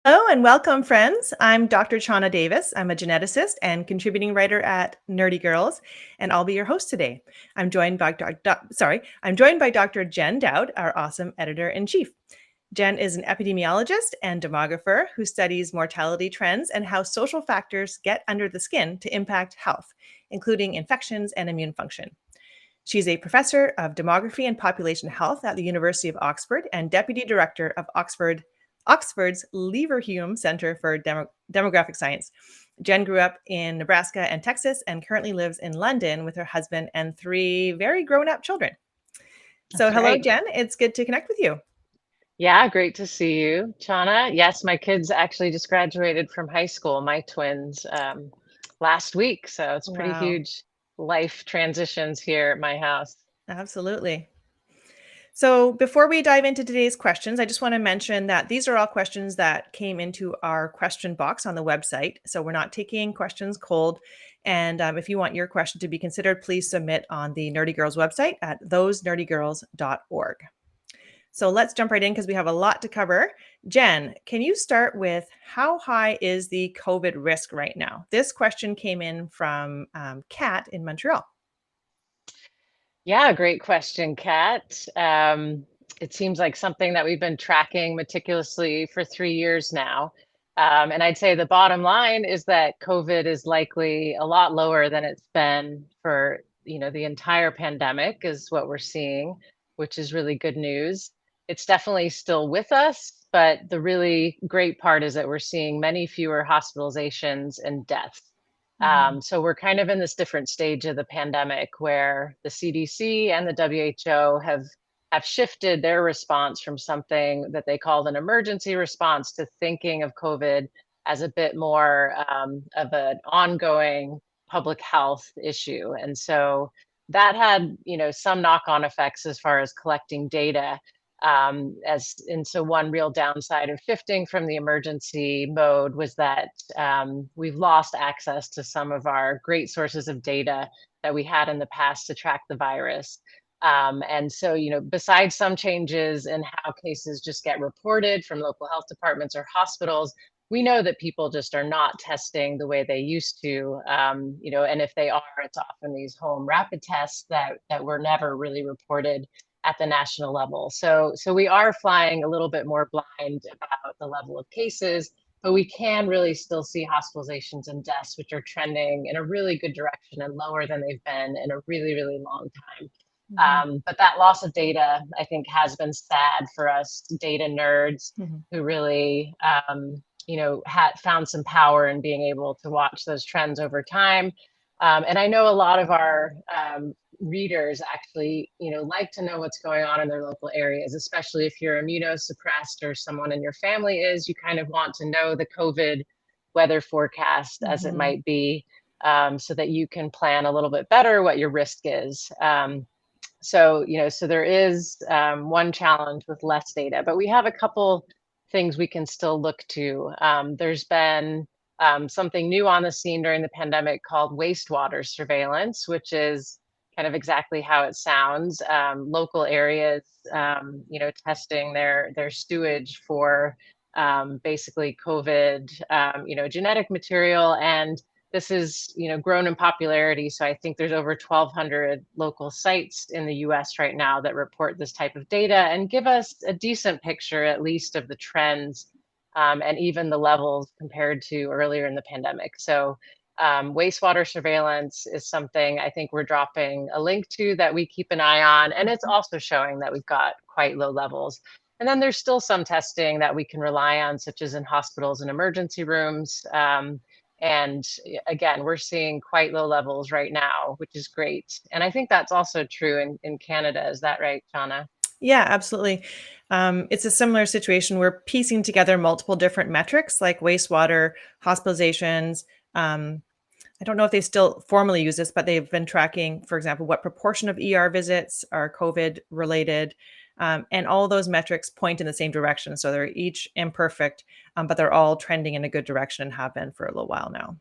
Hello and welcome, friends. I'm Dr. Chana Davis. I'm a geneticist and contributing writer at Nerdy Girls, and I'll be your host today. I'm joined by Dr. Jenn Dowd, our awesome editor-in-chief. Jenn is an epidemiologist and demographer who studies mortality trends and how social factors get under the skin to impact health, including infections and immune function. She's a professor of demography and population health at the University of Oxford and deputy director of Oxford's Leverhulme Center for Demographic Science. Jenn grew up in Nebraska and Texas and currently lives in London with her husband and three very grown-up children. So That's hello, right. Jenn. It's good to connect with you. Yeah, great to see you, Chana. Yes, my kids actually just graduated from high school, my twins, last week. So it's pretty Wow, huge life transitions here at my house. absolutely. So before we dive into today's questions, I just want to mention that these are all questions that came into our question box on the website. So we're not taking questions cold. And if you want your question to be considered, please submit on the Nerdy Girls website at thosenerdygirls.org. So let's jump right in because we have a lot to cover. Jenn, can you start with how high is the COVID risk right now? This question came in from Kat in Montreal. Yeah, great question, Kat. It seems like something that we've been tracking meticulously for 3 years now. And I'd say the bottom line is that COVID is likely a lot lower than it's been for, the entire pandemic is what we're seeing, which is really good news. It's definitely still with us, but the really great part is that we're seeing many fewer hospitalizations and deaths. Mhm. So we're kind of in this different stage of the pandemic where the CDC and the WHO have shifted their response from something that they called an emergency response to thinking of COVID as a bit more of an ongoing public health issue. And so that had, some knock-on effects as far as collecting data. So one real downside of shifting from the emergency mode was that we've lost access to some of our great sources of data that we had in the past to track the virus. And so, besides some changes in how cases just get reported from local health departments or hospitals, we know that people just are not testing the way they used to. And if they are, it's often these home rapid tests that were never really reported at the national level. So we are flying a little bit more blind about the level of cases, but we can really still see hospitalizations and deaths, which are trending in a really good direction and lower than they've been in a really, really long time. Mhm. But that loss of data, I think, has been sad for us data nerds Mhm. who really, had found some power in being able to watch those trends over time. And I know a lot of our readers actually, like to know what's going on in their local areas, especially if you're immunosuppressed or someone in your family is. You kind of want to know the COVID weather forecast as it Mhm. might be, so that you can plan a little bit better what your risk is. So there is one challenge with less data, but we have a couple things we can still look to. There's been something new on the scene during the pandemic called wastewater surveillance, which is kind of exactly how it sounds. Local areas, testing their sewage for basically COVID, genetic material. And this is, grown in popularity. So I think there's over 1,200 local sites in the US right now that report this type of data and give us a decent picture, at least, of the trends, and even the levels compared to earlier in the pandemic. So wastewater surveillance is something I think we're dropping a link to that we keep an eye on. And it's also showing that we've got quite low levels. And then there's still some testing that we can rely on, such as in hospitals and emergency rooms. And again, we're seeing quite low levels right now, which is great. And I think that's also true in Canada. Is that right, Shauna? Yeah, absolutely. It's a similar situation. We're piecing together multiple different metrics like wastewater, hospitalizations. Um, I don't know if they still formally use this, but they've been tracking, for example, what proportion of ER visits are COVID related. And all those metrics point in the same direction. So they're each imperfect, but they're all trending in a good direction and have been for a little while now.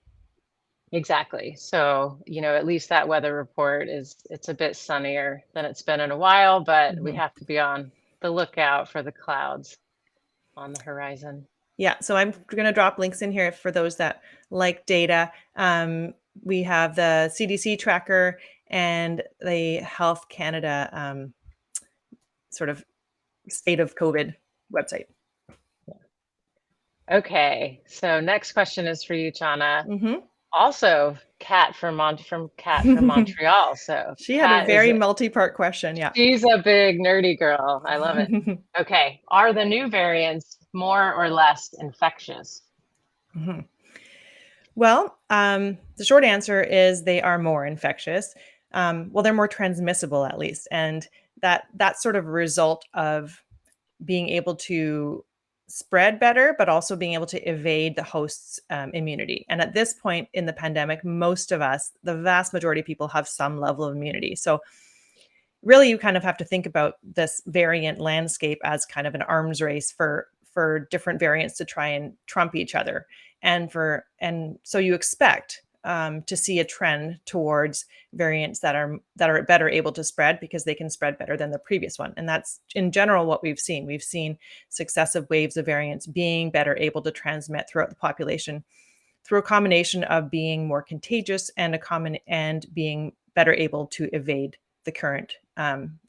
Exactly. So, at least that weather report it's a bit sunnier than it's been in a while, but we Mhm. have to be on the lookout for the clouds on the horizon. Yeah, so I'm going to drop links in here for those that like data. We have the CDC tracker and the Health Canada sort of state of COVID website. Okay, so next question is for you, Chana. Mm-hmm. Also, Kat from Montreal. So She had a Kat is very multi-part question. Yeah. she's a big nerdy girl. I love it. Okay, are the new variants more or less infectious? Mhm. Well, the short answer is they are more infectious. Well, they're more transmissible at least, and that's sort of a result of being able to spread better, but also being able to evade the host's immunity. And at this point in the pandemic, most of us, the vast majority of people, have some level of immunity. So really, you kind of have to think about this variant landscape as kind of an arms race for different variants to try and trump each other, and so you expect to see a trend towards variants that are better able to spread because they can spread better than the previous one. And that's in general what we've seen. We've seen successive waves of variants being better able to transmit throughout the population through a combination of being more contagious and being better able to evade the current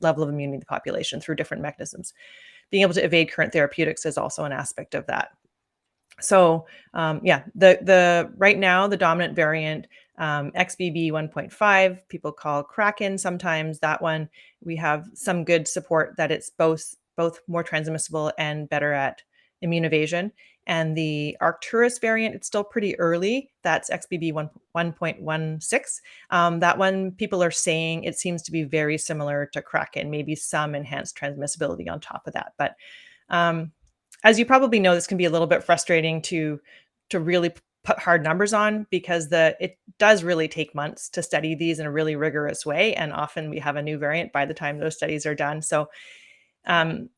level of immunity in the population through different mechanisms. Being able to evade current therapeutics is also an aspect of that. So yeah, the right now the dominant variant, XBB 1.5, people call Kraken sometimes. That one we have some good support that it's both more transmissible and better at immune evasion. And the Arcturus variant, it's still pretty early. That's XBB 1.16. That one, people are saying it seems to be very similar to Kraken, maybe some enhanced transmissibility on top of that. But um, as you probably know, this can be a little bit frustrating to really put hard numbers on because it does really take months to study these in a really rigorous way, and often we have a new variant by the time those studies are done. So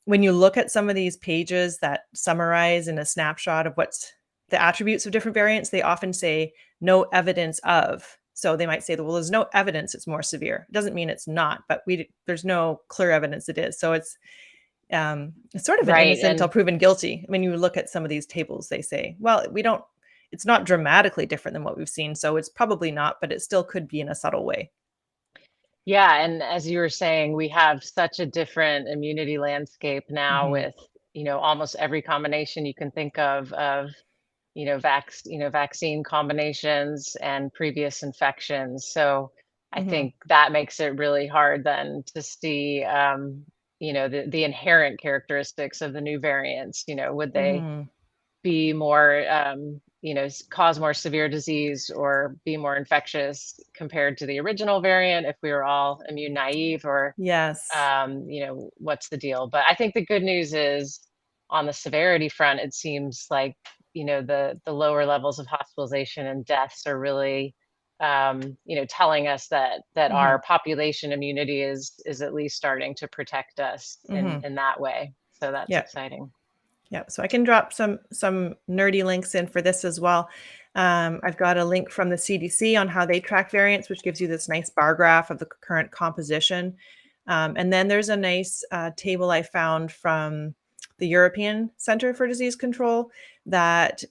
when you look at some of these pages that summarize in a snapshot of what's the attributes of different variants, they often say no evidence of. So they might say, well, there's no evidence it's more severe. It doesn't mean it's not, but there's no clear evidence it is. So it's sort of an Right. innocent until And proven guilty. When you look at some of these tables, they say, well, it's not dramatically different than what we've seen. So it's probably not, but it still could be in a subtle way. yeah, and as you were saying, we have such a different immunity landscape now Hmm. with, almost every combination you can think of, vaccine combinations and previous infections. So I Hmm. think that makes it really hard then to see, the inherent characteristics of the new variants. Would they Hmm. be more, cause more severe disease or be more infectious compared to the original variant if we were all immune naive, or Yes. what's the deal? But I think the good news is on the severity front, it seems like, the lower levels of hospitalization and deaths are really, telling us that our Hmm. population immunity is at least starting to protect us in Hmm. that way. So that's Yeah. exciting. Yeah, so I can drop some nerdy links in for this as well. I've got a link from the CDC on how they track variants, which gives you this nice bar graph of the current composition. And then there's a nice table I found from the European Center for Disease Control that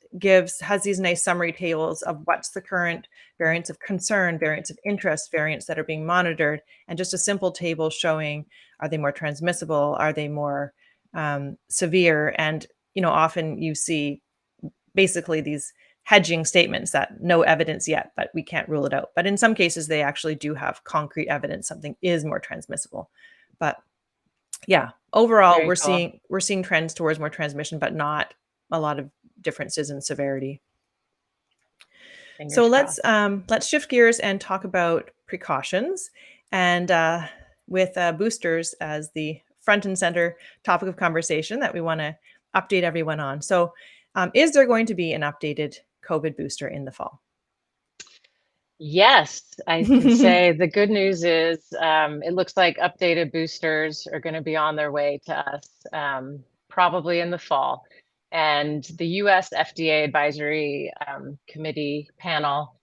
has these nice summary tables of what's the current variants of concern, variants of interest, variants that are being monitored, and just a simple table showing, are they more transmissible, are they more severe? And often you see basically these hedging statements that no evidence yet, but we can't rule it out. But in some cases, they actually do have concrete evidence something is more transmissible. But yeah, overall, Very we're cool. seeing trends towards more transmission, but not a lot of differences in severity. So Fingers let's crossed. let's shift gears and talk about precautions, and with boosters as the front and center topic of conversation that we want to update everyone on. So, is there going to be an updated COVID booster in the fall? Yes, I can say the good news is, it looks like updated boosters are going to be on their way to us, probably in the fall. And the US FDA Advisory Committee panel,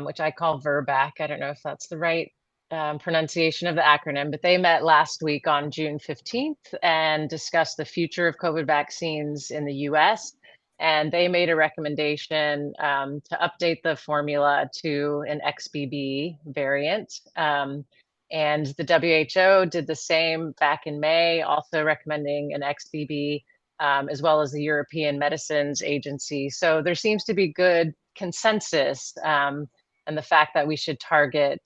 which I call VRBAC, I don't know if that's the right pronunciation of the acronym, but they met last week on June 15th and discussed the future of COVID vaccines in the US. and they made a recommendation to update the formula to an XBB variant. And the WHO did the same back in May, also recommending an XBB, as well as the European Medicines Agency. So there seems to be good consensus, and the fact that we should target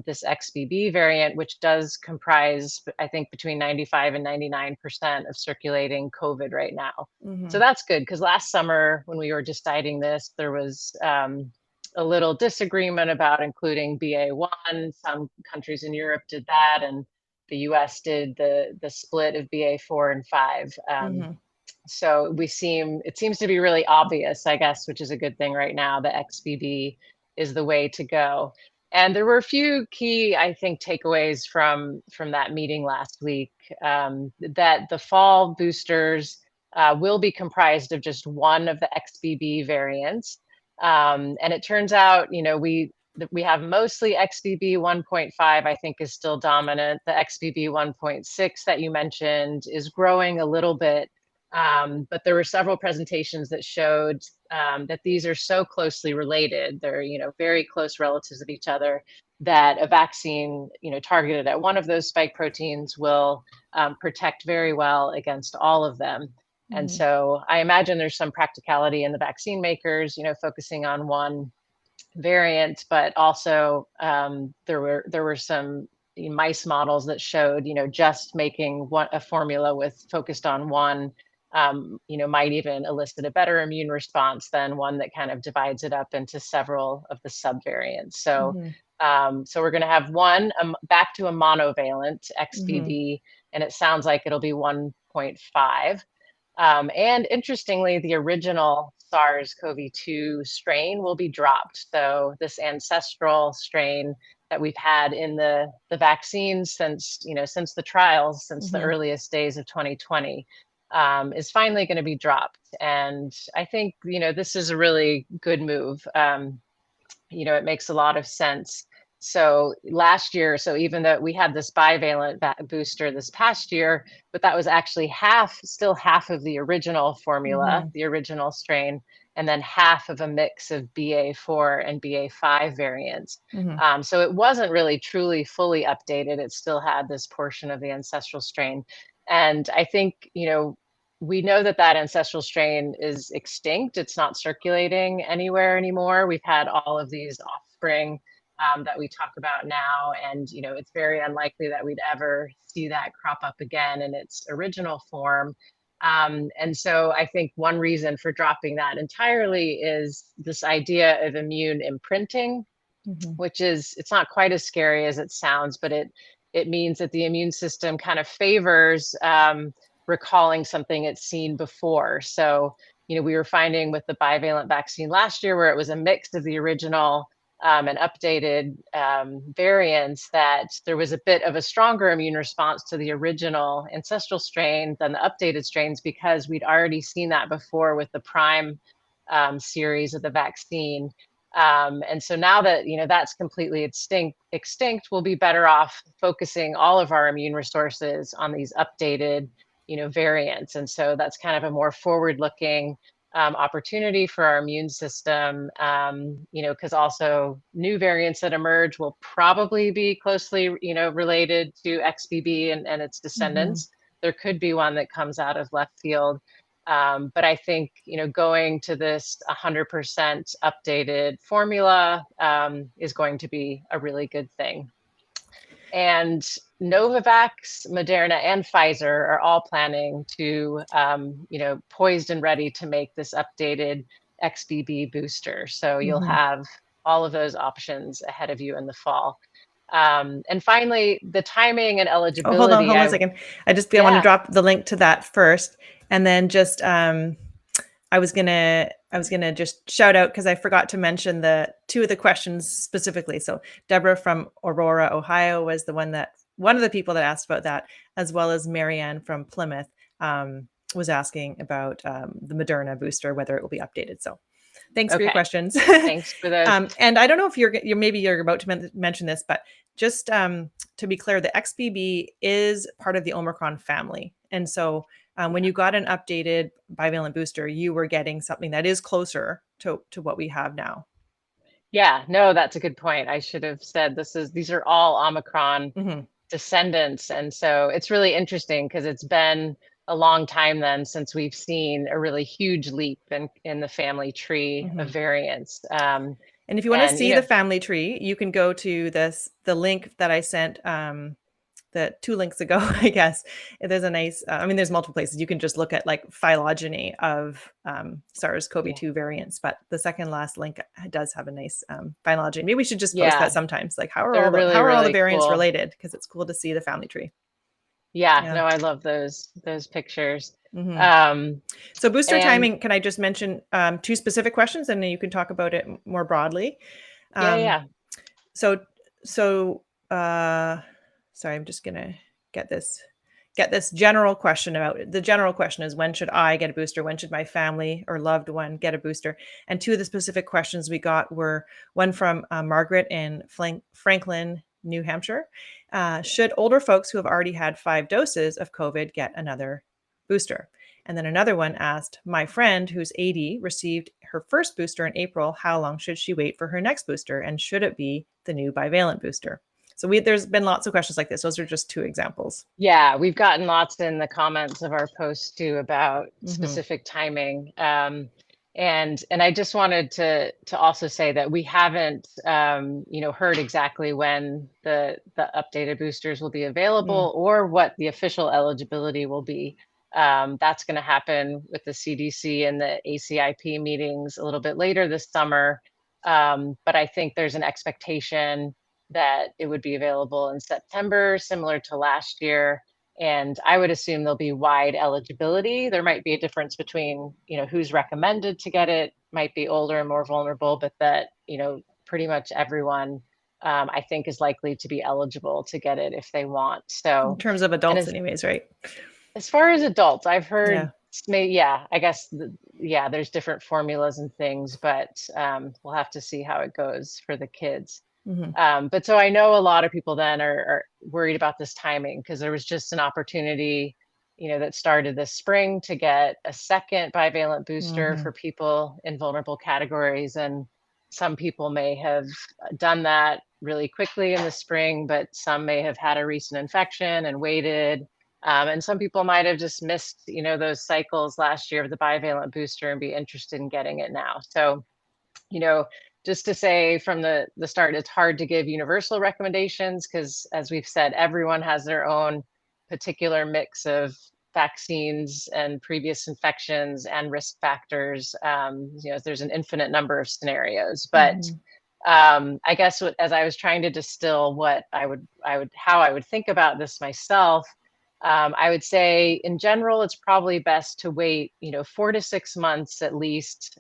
this XBB variant, which does comprise, I think, between 95 and 99% of circulating COVID right now. So that's good, because last summer when we were deciding this, there was a little disagreement about including BA1. Some countries in Europe did that, and the US did the split of BA4 and 5. So it seems to be really obvious, I guess, which is a good thing right now, that XBB is the way to go. And there were a few key, I think, takeaways from that meeting last week, that the fall boosters will be comprised of just one of the XBB variants. And it turns out, we have mostly XBB 1.5, I think, is still dominant. The XBB 1.6 that you mentioned is growing a little bit. But there were several presentations that showed that these are so closely related. They're, very close relatives of each other, that a vaccine, targeted at one of those spike proteins will protect very well against all of them. And so I imagine there's some practicality in the vaccine makers, focusing on one variant, but also there were some mice models that showed, just making a formula focused on one, might even elicit a better immune response than one that kind of divides it up into several of the subvariants. So, so we're going to have one back to a monovalent XBB, and it sounds like it'll be 1.5. And interestingly, the original SARS-CoV-2 strain will be dropped. So this ancestral strain that we've had in the vaccines since the trials, since the earliest days of 2020, is finally going to be dropped. And I think, this is a really good move. It makes a lot of sense. So last year, even though we had this bivalent booster this past year, but that was actually still half of the original formula, the original strain, and then half of a mix of BA4 and BA5 variants. So it wasn't really truly fully updated. It still had this portion of the ancestral strain. And I think, we know that ancestral strain is extinct. It's not circulating anywhere anymore. We've had all of these offspring that we talk about now, and it's very unlikely that we'd ever see that crop up again in its original form. And so I think one reason for dropping that entirely is this idea of immune imprinting, which it's not quite as scary as it sounds, but it means that the immune system kind of favors recalling something it's seen before. So, we were finding with the bivalent vaccine last year, where it was a mix of the original and updated variants, that there was a bit of a stronger immune response to the original ancestral strain than the updated strains, because we'd already seen that before with the prime series of the vaccine. And so now that that's completely extinct, we'll be better off focusing all of our immune resources on these updated variants. And so that's kind of a more forward-looking opportunity for our immune system, because also new variants that emerge will probably be closely, related to XBB and its descendants. There could be one that comes out of left field. But I think, going to this 100% updated formula is going to be a really good thing. And Novavax, Moderna, and Pfizer are all planning to, poised and ready to make this updated XBB booster. So you'll have all of those options ahead of you in the fall. And finally, the timing and eligibility. Oh, hold on a second. I want to drop the link to that first, and then just I was gonna just shout out, because I forgot to mention two of the questions specifically. So Deborah from Aurora, Ohio, was one of the people that asked about that, as well as Marianne from Plymouth was asking about the Moderna booster, whether it will be updated. So thanks for your questions. Thanks for those. And I don't know if you're about to mention this, but just to be clear, the XBB is part of the Omicron family. And so When you got an updated bivalent booster, you were getting something that is closer to what we have now. Yeah, no, that's a good point. I should have said these are all Omicron Mm-hmm. descendants. And so it's really interesting because it's been a long time then since we've seen a really huge leap in the family tree Mm-hmm. of variants. And if you want to And, see the family tree, you can go to the link that I sent the 2 links ago, I guess. There's a nice, there's multiple places. You can just look at like phylogeny of yeah, SARS-CoV-2 variants, but the second last link does have a nice phylogeny. Maybe we should just post that yeah, sometimes. Like they're how really, are all the really variants cool. related? Because it's cool to see the family tree. Yeah, Yeah. no, I love those pictures. Hmm. Um, So booster and timing, can I just mention two specific questions and then you can talk about it more broadly? yeah, Um, yeah, so so sorry, I'm just gonna get this general question about it. The general question is, when should I get a booster? When should my family or loved one get a booster? And two of the specific questions we got were one from Margaret in Franklin, New Hampshire. Should older folks who have already had 5 doses of COVID get another booster? And then another one asked, my friend who's 80 received her first booster in April. How long should she wait for her next booster? And should it be the new bivalent booster? So there's been lots of questions like this. Those are just two examples. yeah, we've gotten lots in the comments of our post too about Mm-hmm. specific timing. And I just wanted to also say that we haven't heard exactly when the updated boosters will be Mm. available or what the official eligibility will be. That's going to happen with the CDC and the ACIP meetings a little bit later this summer. But I think there's an expectation that it would be available in September, similar to last year. And I would assume there'll be wide eligibility. There might be a difference between, who's recommended to get it, might be older and more vulnerable, but that, pretty much everyone, I think, is likely to be eligible to get it if they want. In So, terms of and adults, anyways, right? as far as adults, I've heard, Yeah. yeah, I guess, yeah, there's different formulas and things, but we'll have to see how it goes for the kids. Mm-hmm. But so I know a lot of people then are worried about this timing because there was just an opportunity, that started this spring to get a second bivalent booster Mm-hmm. for people in vulnerable categories. And some people may have done that really quickly in the spring, but some may have had a recent infection and waited. And some people might have just missed, those cycles last year of the bivalent booster and be interested in getting it now. So, you know, just to say from the start, it's hard to give universal recommendations because, as we've said, everyone has their own particular mix of vaccines and previous infections and risk factors. There's an infinite number of scenarios, but Mm-hmm. I guess as I was trying to distill what how I would think about this myself, I would say in general, it's probably best to wait, 4 to 6 months at least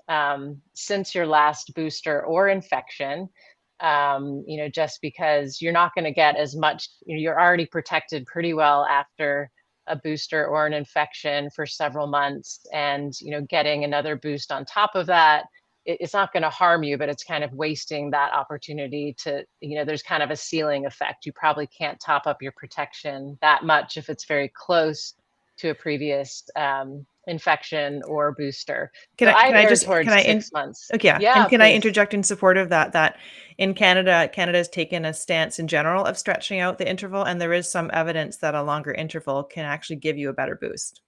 since your last booster or infection. Just because you're not going to get as much, you're already protected pretty well after a booster or an infection for several months, and getting another boost on top of that, it's not going to harm you, but it's kind of wasting that opportunity to, there's kind of a ceiling effect. You probably can't top up your protection that much if it's very close to a previous infection or booster. Can So I can I'd I err just can towards I in 6 months. okay, yeah, and Yeah, can I please. interject in support of that? That in Canada has taken a stance in general of stretching out the interval, and there is some evidence that a longer interval can actually give you a better boost.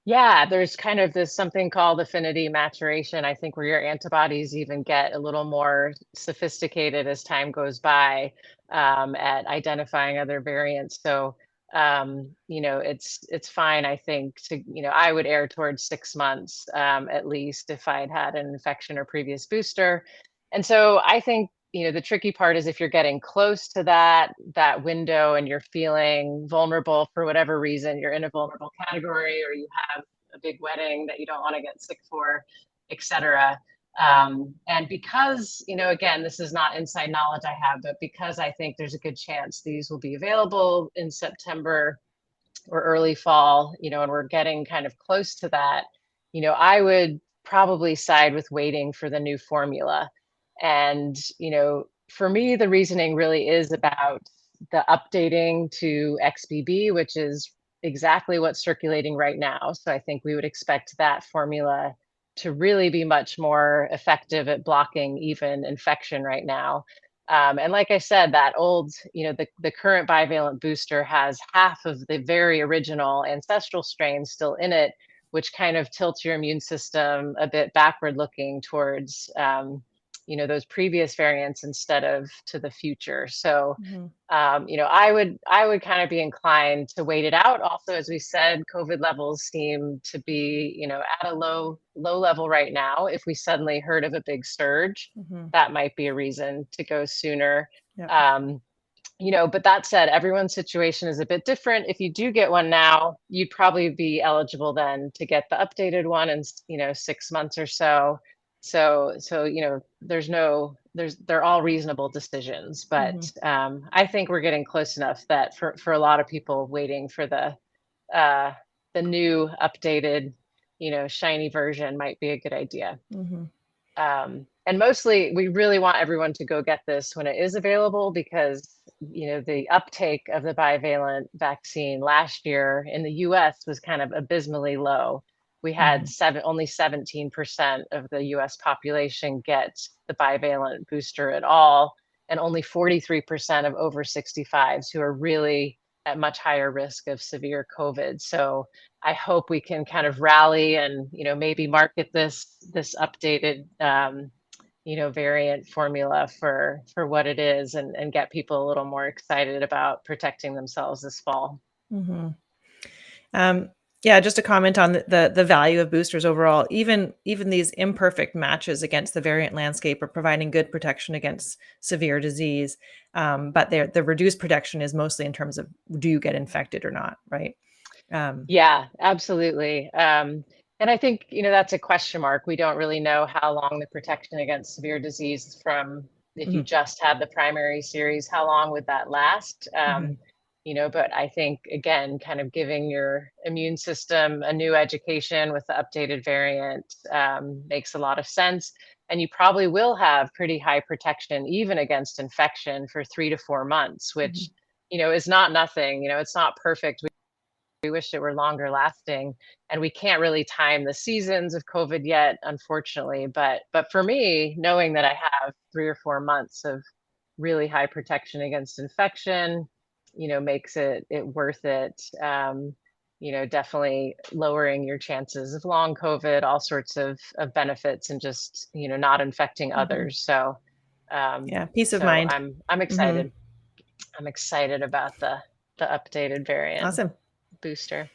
Yeah, there's kind of this something called affinity maturation, I think, where your antibodies even get a little more sophisticated as time goes by at identifying other variants. So, it's fine, I think, to, I would err towards 6 months at least if I'd had an infection or previous booster. And so I think, the tricky part is if you're getting close to that window and you're feeling vulnerable for whatever reason, you're in a vulnerable category or you have a big wedding that you don't want to get sick for, etc. And because, again, this is not inside knowledge I have, but because I think there's a good chance these will be available in September or early fall, and we're getting kind of close to that, I would probably side with waiting for the new formula. And, for me, the reasoning really is about the updating to XBB, which is exactly what's circulating right now. So I think we would expect that formula to really be much more effective at blocking even infection right now. And like I said, that old, the current bivalent booster has half of the very original ancestral strain still in it, which kind of tilts your immune system a bit backward looking towards, those previous variants instead of to the future. So Mhm. I would kind of be inclined to wait it out. Also, as we said, COVID levels seem to be, at a low level right now. If we suddenly heard of a big surge, Mhm. that might be a reason to go sooner. Yep. Um, but that said, everyone's situation is a bit different. If you do get one now, you'd probably be eligible then to get the updated one in, 6 months or so. So they're all reasonable decisions, but Mhm. I think we're getting close enough that for a lot of people waiting for uh, the new updated, shiny version might be a good idea. Mhm. And mostly, we really want everyone to go get this when it is available because, the uptake of the bivalent vaccine last year in the US was kind of abysmally low. We had Mhm. only 17% of the US population get the bivalent booster at all, and only 43% of over 65s who are really at much higher risk of severe COVID. So I hope we can kind of rally and maybe market this updated variant formula for what it is, and get people a little more excited about protecting themselves this fall. Mhm. Um, yeah, just to comment on the value of boosters overall, even these imperfect matches against the variant landscape are providing good protection against severe disease. But the reduced protection is mostly in terms of do you get infected or not, right? Um, Yeah, absolutely. And I think, that's a question mark. We don't really know how long the protection against severe disease from if you mhm. just had the primary series, how long would that last? Mhm. But I think, again, kind of giving your immune system a new education with the updated variant makes a lot of sense. And you probably will have pretty high protection even against infection for 3 to 4 months, which, Mhm. is not nothing. It's not perfect. We wish it were longer lasting, and we can't really time the seasons of COVID yet, unfortunately. But for me, knowing that I have 3 or 4 months of really high protection against infection, makes it worth it. Definitely lowering your chances of long COVID, all sorts of benefits, and just not infecting Mhm. others. So Yeah, peace of so mind. I'm Mhm. excited. I'm excited about the updated variant Awesome. booster.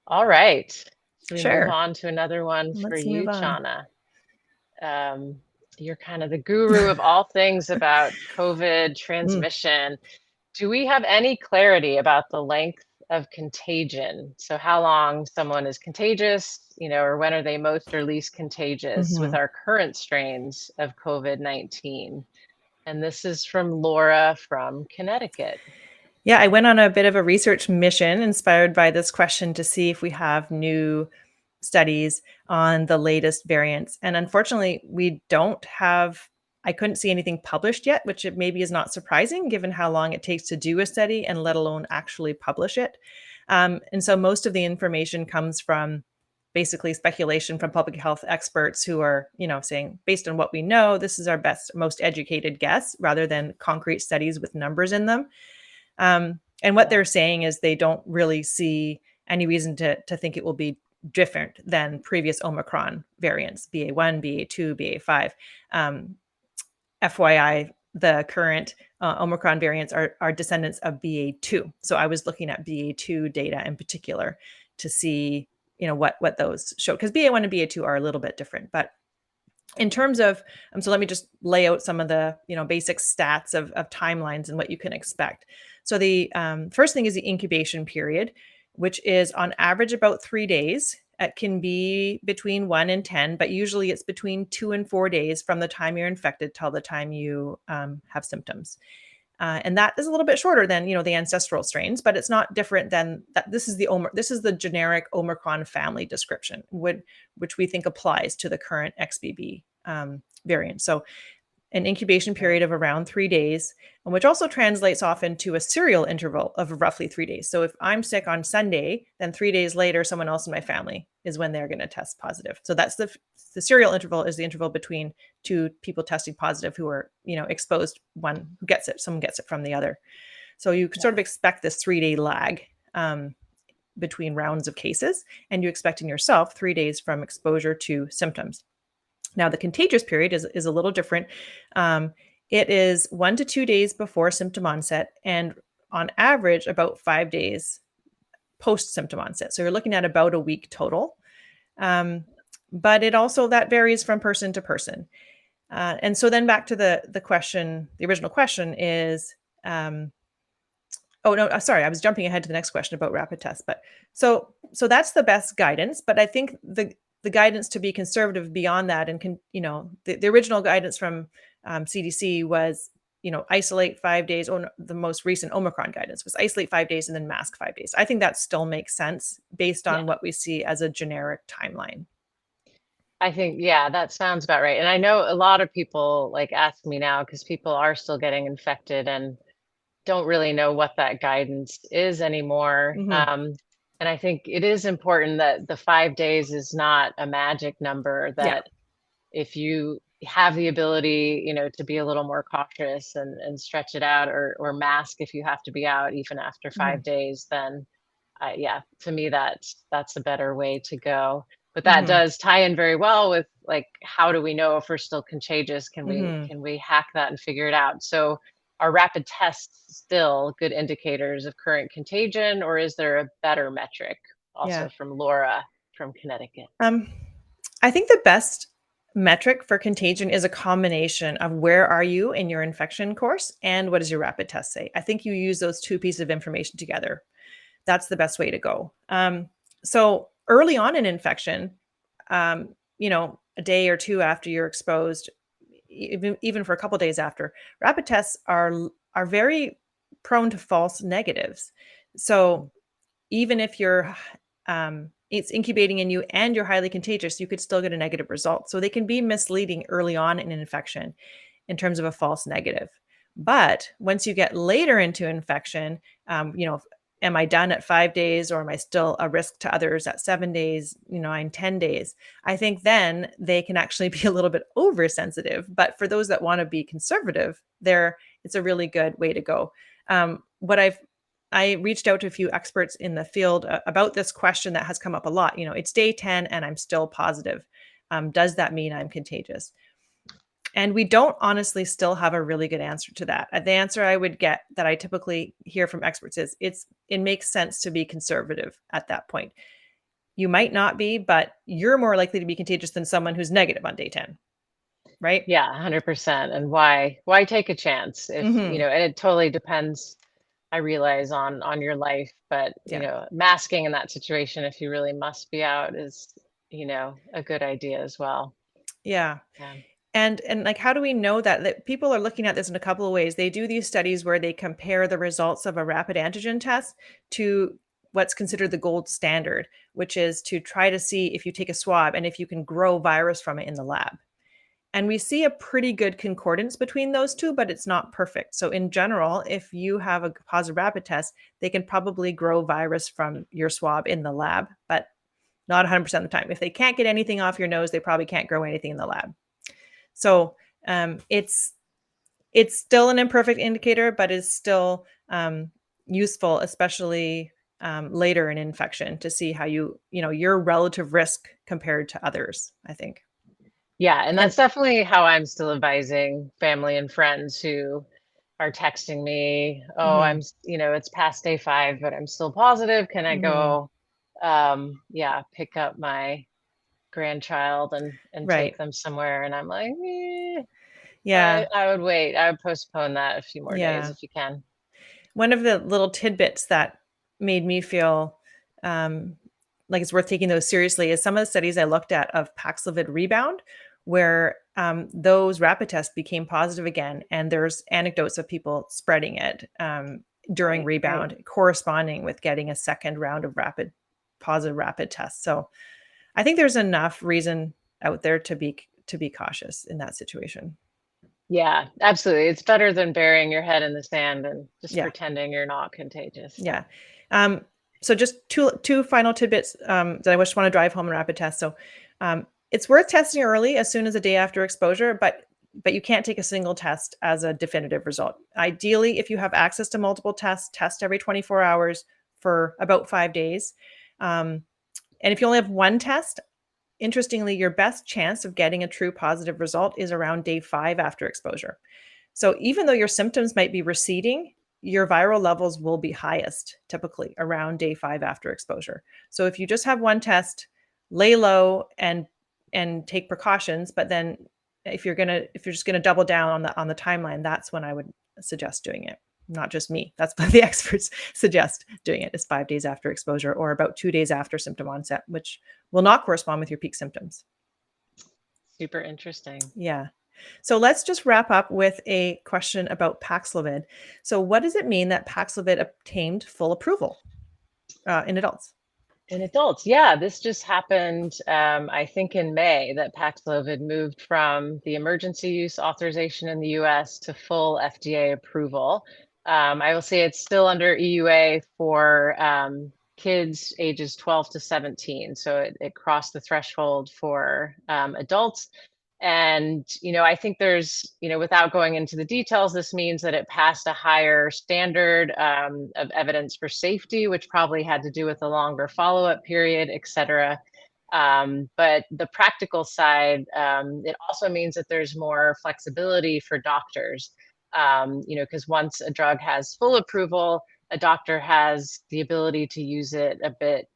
All right. So we move Sure. on to another one for Let's you, move on. Chana. Um, you're kind of the guru of all things about COVID Mm. transmission. Do we have any clarity about the length of contagion? So how long someone is contagious, or when are they most or least contagious with Mhm. our current strains of COVID-19? And this is from Laura from Connecticut. Yeah, I went on a bit of a research mission inspired by this question to see if we have new studies on the latest variants. And unfortunately, we don't have, I couldn't see anything published yet, which it maybe is not surprising given how long it takes to do a study and let alone actually publish it. And so most of the information comes from basically speculation from public health experts who are, saying, based on what we know, this is our best, most educated guess rather than concrete studies with numbers in them. And what Yeah. they're saying is they don't really see any reason to think it will be different than previous Omicron variants, BA1, BA2, BA5. Um, FYI, the current Omicron variants are descendants of BA2. So I was looking at BA2 data in particular to see, what those show, because BA1 and BA2 are a little bit different. But in terms of, so let me just lay out some of the, basic stats of timelines and what you can expect. So the first thing is the incubation period, which is on average about 3 days. It can be between 1 and 10, but usually it's between 2 and 4 days from the time you're infected till the time you have symptoms. And that is a little bit shorter than the ancestral strains, but it's not different than that. This is the generic Omicron family description, which we think applies to the current XBB variant. So an incubation Right. period of around 3 days, and which also translates often to a serial interval of roughly 3 days. So if I'm sick on Sunday, then 3 days later, someone else in my family is when they're going to test positive. So that's the serial interval is the interval between two people testing positive who are, exposed. One who gets it, someone gets it from the other. So you sort of Yeah. expect this 3 day lag between rounds of cases, and you expect in yourself 3 days from exposure to symptoms. Now, the contagious period is a little different. Um, it is 1 to 2 days before symptom onset, and on average, about 5 days post symptom onset. So you're looking at about a week total. Um, but it also that varies from person to person. And so then back to the question, the original question is, um, oh no, sorry, I was jumping ahead to the next question about rapid tests. But so that's the best guidance. But I think the guidance to be conservative beyond that, and the original guidance from CDC was, isolate 5 days. Or the most recent Omicron guidance was isolate 5 days and then mask 5 days. I think that still makes sense based Yeah. on what we see as a generic timeline. I think, yeah, that sounds about right. And I know a lot of people like ask me now because people are still getting infected and don't really know what that guidance is anymore. Hmm. And I think it is important that the 5 days is not a magic number, Yeah. that if you have the ability, to be a little more cautious and stretch it out, or mask if you have to be out even after Hmm. 5 days, then yeah, to me that's a better way to go. But that Hmm. does tie in very well with like, how do we know if we're still contagious? Can we Hmm. can we hack that and figure it out? So are rapid tests still good indicators of current contagion, or is there a better metric? Yeah. Also from Laura from Connecticut. Um, I think the best metric for contagion is a combination of where are you in your infection course and what does your rapid test say. I think you use those two pieces of information together. That's the best way to go. So early on in infection, a day or two after you're exposed, even for a couple days after, rapid tests are very prone to false negatives. So even if it's incubating in you and you're highly contagious, you could still get a negative result. So they can be misleading early on in an infection in terms of a false negative. But once you get later into infection, am I done at 5 days, or am I still a risk to others at 7 days, 10 days? I think then they can actually be a little bit oversensitive. But for those that want to be conservative, it's a really good way to go. What I reached out to a few experts in the field about this question that has come up a lot. It's day 10 and I'm still positive. Does that mean I'm contagious? And we don't honestly still have a really good answer to that. The answer I would get that I typically hear from experts is it makes sense to be conservative at that point. You might not be, but you're more likely to be contagious than someone who's negative on day 10, right? Yeah, 100%. And why take a chance if, Hmm. and it totally depends, I realize, on your life, but Yeah. masking in that situation if you really must be out is, a good idea as well. Yeah. Yeah. And like, how do we know that people are looking at this in a couple of ways? They do these studies where they compare the results of a rapid antigen test to what's considered the gold standard, which is to try to see if you take a swab and if you can grow virus from it in the lab. And we see a pretty good concordance between those two, but it's not perfect. So in general, if you have a positive rapid test, they can probably grow virus from your swab in the lab, but not 100% of the time. If they can't get anything off your nose, they probably can't grow anything in the lab. So it's still an imperfect indicator, but it's still useful, especially later in infection, to see how your relative risk compared to others, I think. Yeah, and And that's definitely how I'm still advising family and friends who are texting me, "Oh, mhm, it's past day 5, but I'm still positive. Can I mhm, go, yeah, pick up my grandchild and right. take them somewhere?" And I'm like, Yeah. I would wait. I would postpone that a few more days Yeah. if you can. One of the little tidbits that made me feel um, like it's worth taking those seriously is some of the studies I looked at of Paxlovid rebound, where those rapid tests became positive again, and there's anecdotes of people spreading it during Right, right. rebound, corresponding with getting a second round of positive rapid tests. So I think there's enough reason out there to be cautious in that situation. Yeah, absolutely. It's better than burying your head in the sand and just Yeah. pretending you're not contagious. Yeah. Um, so just two final tidbits that I just want to drive home in rapid test. So it's worth testing early as soon as a day after exposure, but you can't take a single test as a definitive result. Ideally, if you have access to multiple tests, test every 24 hours for about 5 days. And if you only have one test, interestingly, your best chance of getting a true positive result is around day 5 after exposure. So even though your symptoms might be receding, your viral levels will be highest typically around day 5 after exposure. So if you just have one test, lay low and take precautions, but then if you're just gonna double down on the timeline, that's when I would suggest doing it. Not just me. That's what the experts suggest doing it is 5 days after exposure or about 2 days after symptom onset, which will not correspond with your peak symptoms. Super interesting. Yeah. So let's just wrap up with a question about Paxlovid. So what does it mean that Paxlovid obtained full approval in adults? In adults, yeah, this just happened, I think in May, that Paxlovid moved from the emergency use authorization in the US to full FDA approval. I will say it's still under EUA for kids ages 12 to 17. So it crossed the threshold for adults. And, I think there's, without going into the details, this means that it passed a higher standard of evidence for safety, which probably had to do with a longer follow up period, et cetera. But the practical side, it also means that there's more flexibility for doctors, because once a drug has full approval, a doctor has the ability to use it a bit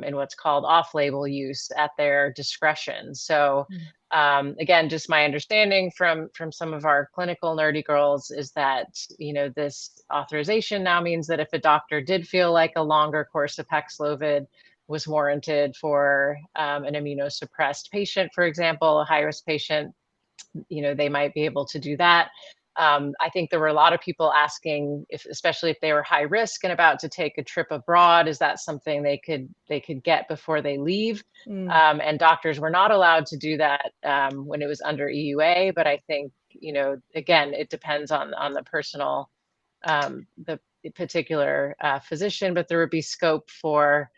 in what's called off-label use at their discretion. So again, just my understanding from some of our clinical nerdy girls is that this authorization now means that if a doctor did feel like a longer course of Paxlovid was warranted for an immunosuppressed patient, for example, a high-risk patient, they might be able to do that. I think there were a lot of people asking if, especially if they were high risk and about to take a trip abroad, is that something they could get before they leave? Mm, And doctors were not allowed to do that when it was under EUA. But I think again, it depends on the personal, the particular physician. But there would be scope for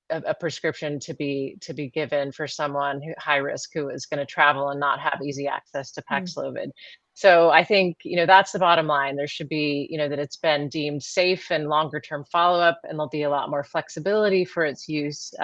a prescription to be given for someone who high risk who is going to travel and not have easy access to mm, Paxlovid. So I think that's the bottom line. There should be that it's been deemed safe and longer term follow up, and there'll be a lot more flexibility for its use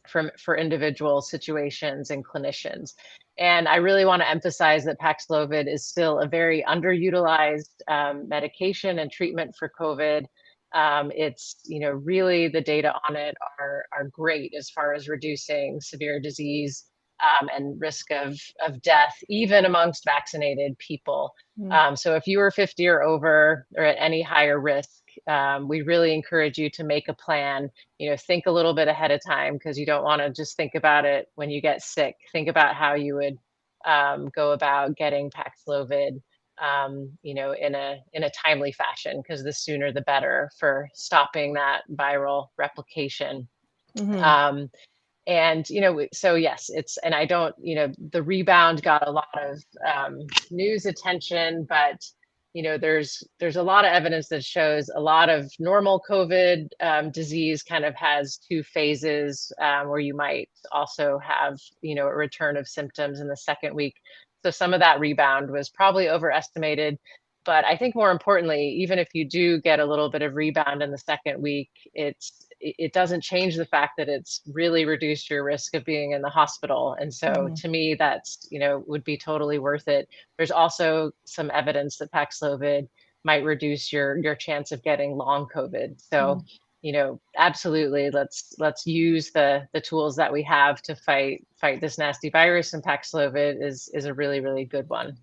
for individual situations and clinicians. And I really want to emphasize that Paxlovid is still a very underutilized medication and treatment for COVID. It's really the data on it are great as far as reducing severe disease and risk of death, even amongst vaccinated people. mm, So if you are 50 or over or at any higher risk, we really encourage you to make a plan. Think a little bit ahead of time, because you don't want to just think about it when you get sick. Think about how you would go about getting Paxlovid in a timely fashion, because the sooner the better for stopping that viral replication. mhm, Um, and so yes, and I don't, the rebound got a lot of news attention, but there's a lot of evidence that shows a lot of normal COVID disease kind of has two phases, where you might also have a return of symptoms in the second week. So some of that rebound was probably overestimated. But I think more importantly, even if you do get a little bit of rebound in the second week, it doesn't change the fact that it's really reduced your risk of being in the hospital. And so mhm, to me, that's, would be totally worth it. There's also some evidence that Paxlovid might reduce your chance of getting long COVID. So, mm. absolutely, let's use the tools that we have to fight this nasty virus, and Paxlovid is a really, really good one.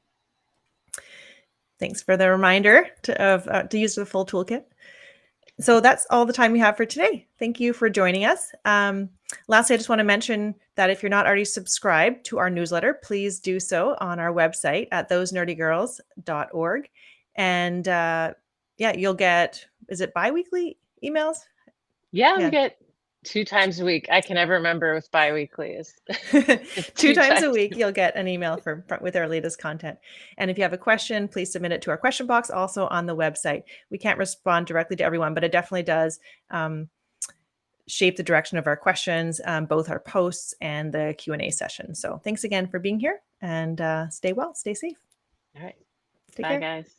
Thanks for the reminder to use the full toolkit. So that's all the time we have for today. Thank you for joining us. Lastly, I just want to mention that if you're not already subscribed to our newsletter, please do so on our website at thosenerdygirls.org. And yeah, you'll get, is it biweekly emails? Yeah, we Yeah. get 2 times a week. I can never remember if bi-weekly is. Two times a week, you'll get an email with our latest content. And if you have a question, please submit it to our question box also on the website. We can't respond directly to everyone, but it definitely does shape the direction of our questions, both our posts and the Q&A session. So thanks again for being here, and stay well, stay safe. All right. Take Bye, care. guys.